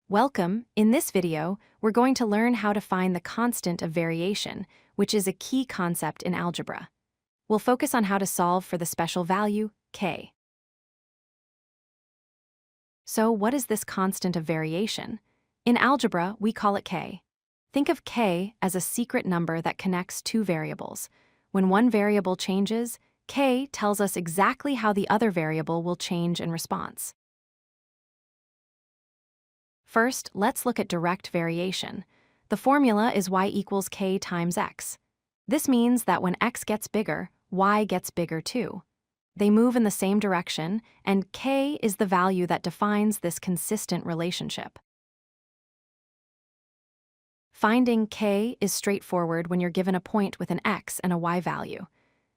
Welcome. In this video, we're going to learn how to find the constant of variation, which is a key concept in algebra. We'll focus on how to solve for the special value, k. So what is this constant of variation? In algebra, we call it k. Think of k as a secret number that connects two variables. When one variable changes, k tells us exactly how the other variable will change in response. First, let's look at direct variation. The formula is y equals k times x. This means that when x gets bigger, y gets bigger too. They move in the same direction, and k is the value that defines this consistent relationship. Finding k is straightforward when you're given a point with an x and a y value.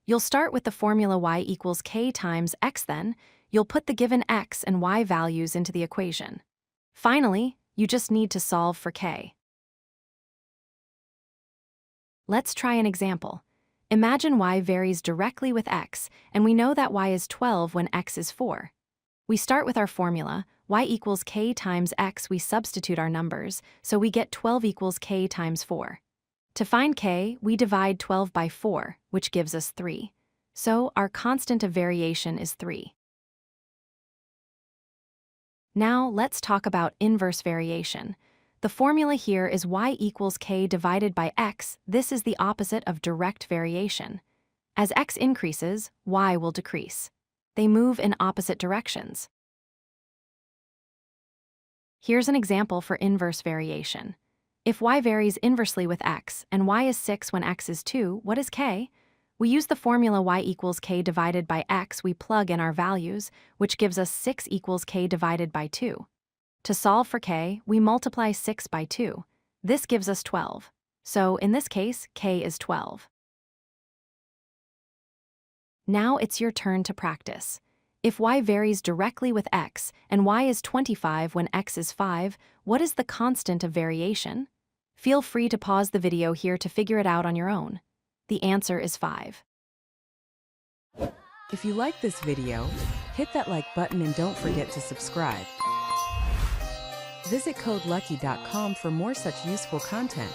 You'll start with the formula y equals k times x, then you'll put the given x and y values into the equation. Finally, you just need to solve for k. Let's try an example. Imagine y varies directly with x, and we know that y is 12 when x is 4. We start with our formula, y equals k times x. We substitute our numbers, so we get 12 equals k times 4. To find k, we divide 12 by 4, which gives us 3. So our constant of variation is 3. Now let's talk about inverse variation. The formula here is y equals k divided by x. This is the opposite of direct variation. As x increases, y will decrease. They move in opposite directions. Here's an example for inverse variation. If y varies inversely with x and y is 6 when x is 2, what is k? We use the formula y equals k divided by x. We plug in our values, which gives us 6 equals k divided by 2. To solve for k, we multiply 6 by 2. This gives us 12. So in this case, k is 12. Now it's your turn to practice. If y varies directly with x and y is 25 when x is 5, what is the constant of variation? Feel free to pause the video here to figure it out on your own. The answer is 5. If you like this video, hit that like button and don't forget to subscribe. Visit codelucky.com for more such useful content.